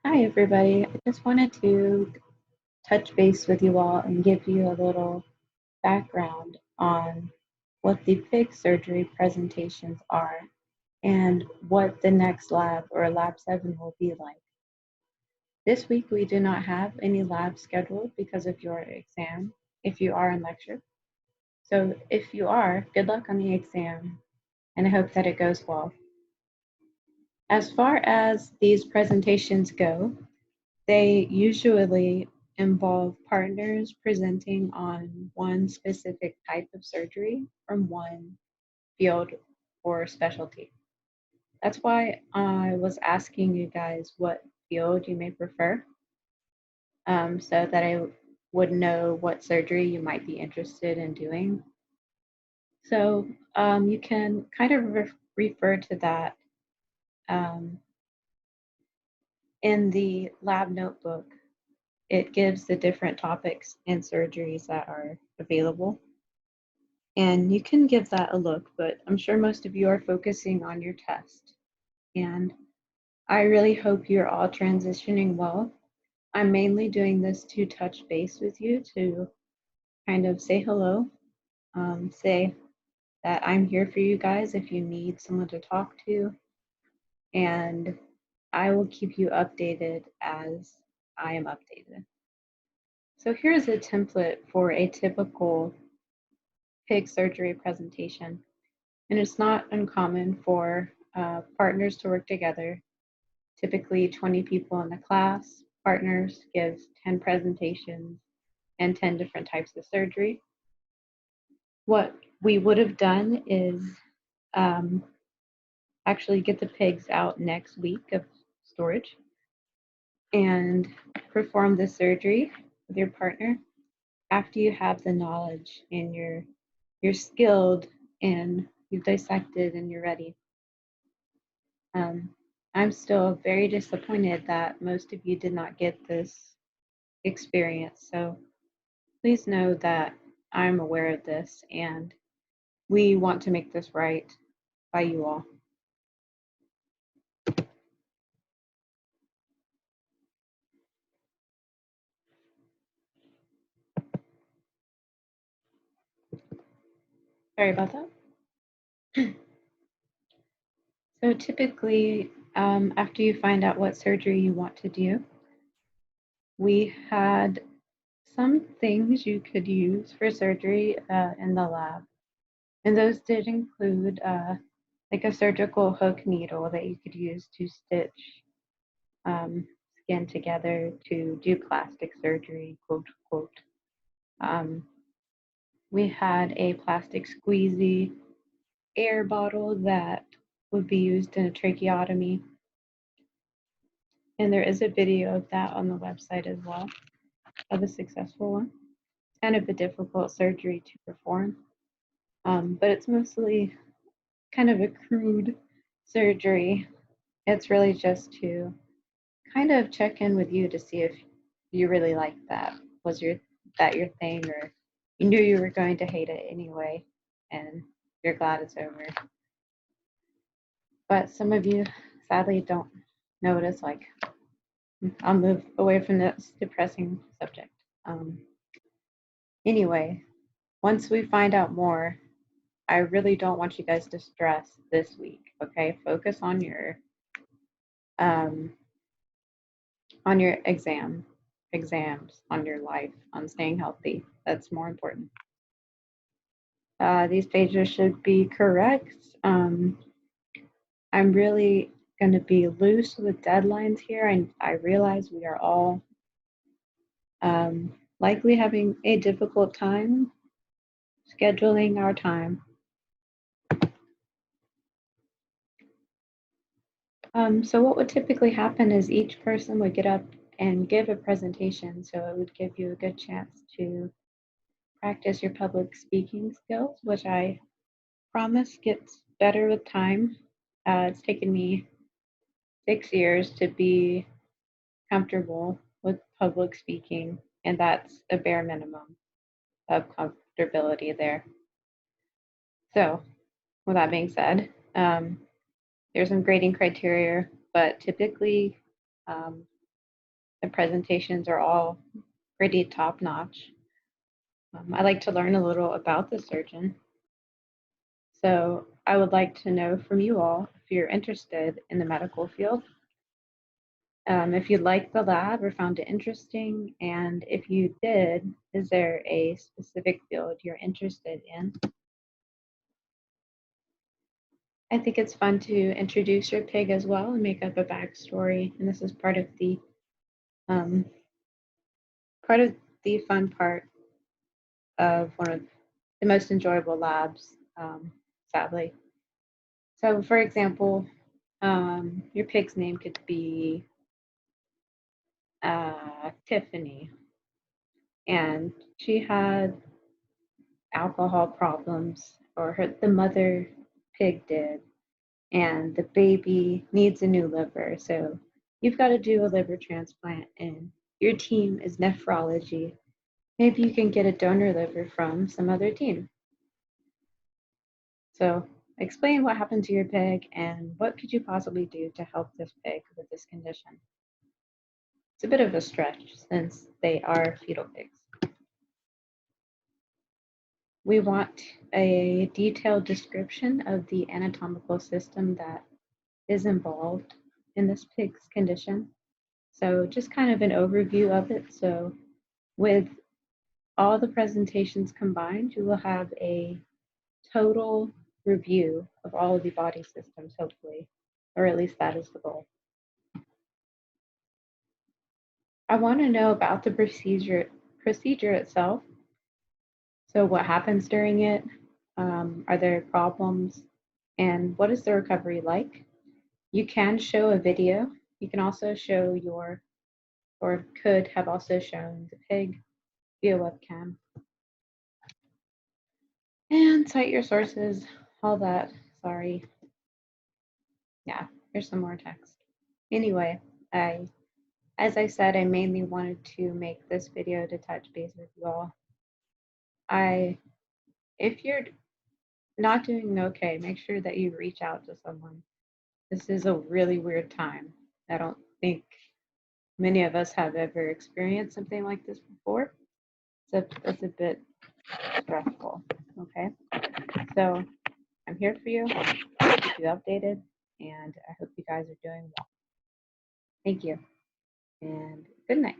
Hi, everybody. I just wanted to touch base with you all and give you a little background on what the pig surgery presentations are and what the next lab or lab 7 will be like. This week, we do not have any labs scheduled because of your exam if you are in lecture. So, if you are, good luck on the exam and I hope that it goes well. As far as these presentations go, they usually involve partners presenting on one specific type of surgery from one field or specialty. That's why I was asking you guys what field you may prefer, so that I would know what surgery you might be interested in doing. So you can kind of refer to that um, in the lab notebook. It gives the different topics and surgeries that are available. And you can give that a look, but I'm sure most of you are focusing on your test. And I really hope you're all transitioning well. I'm mainly doing this to touch base with you, to kind of say hello, say that I'm here for you guys if you need someone to talk to. And I will keep you updated as I am updated. So here's a template for a typical pig surgery presentation. And it's not uncommon for partners to work together. Typically 20 people in the class, partners give 10 presentations and 10 different types of surgery. What we would have done is actually get the pigs out next week of storage and perform the surgery with your partner after you have the knowledge and you're skilled and you've dissected and you're ready. I'm still very disappointed that most of you did not get this experience. So please know that I'm aware of this and we want to make this right by you all. Sorry about that. So typically, after you find out what surgery you want to do, we had some things you could use for surgery in the lab. And those did include like a surgical hook needle that you could use to stitch skin together to do plastic surgery, quote, quote. Um, we had a plastic squeezy air bottle that would be used in a tracheotomy. And there is a video of that on the website as well, of a successful one. Kind of a difficult surgery to perform, but it's mostly kind of a crude surgery. It's really just to kind of check in with you to see if you really like that. Was that your thing, or you knew you were going to hate it anyway, and you're glad it's over. But some of you sadly don't know what it's like. I'll move away from this depressing subject. Anyway, once we find out more, I really don't want you guys to stress this week. Okay, focus um, on your exams, on your life, on staying healthy. That's more important. These pages should be correct. I'm really going to be loose with deadlines here. I realize we are all likely having a difficult time scheduling our time. So what would typically happen is each person would get up and give a presentation. So it would give you a good chance to practice your public speaking skills, which I promise gets better with time. It's taken me 6 years to be comfortable with public speaking, and that's a bare minimum of comfortability there. So, with that being said, there's some grading criteria, but typically The presentations are all pretty top-notch. I like to learn a little about the surgeon. So I would like to know from you all if you're interested in the medical field, if you liked the lab or found it interesting, and if you did, is there a specific field you're interested in? I think it's fun to introduce your pig as well and make up a backstory, and this is um, part of the fun part of one of the most enjoyable labs, sadly. So, for example, your pig's name could be Tiffany, and she had alcohol problems, or the mother pig did, and the baby needs a new liver. So you've got to do a liver transplant, and your team is nephrology. Maybe you can get a donor liver from some other team. So explain what happened to your pig and what could you possibly do to help this pig with this condition. It's a bit of a stretch since they are fetal pigs. We want a detailed description of the anatomical system that is involved in this pig's condition. So just kind of an overview of it. So with all the presentations combined, you will have a total review of all of the body systems, hopefully, or at least that is the goal. I want to know about the procedure itself. So what happens during it? Are there problems? And what is the recovery like? You can show a video. You can also show or could have also shown the pig via webcam. And cite your sources, all that. Sorry. Yeah, here's some more text. Anyway, as I said, I mainly wanted to make this video to touch base with you all. If you're not doing okay, make sure that you reach out to someone. This is a really weird time. I don't think many of us have ever experienced something like this before. It's a bit stressful, okay? So I'm here for you, keep you updated, and I hope you guys are doing well. Thank you, and good night.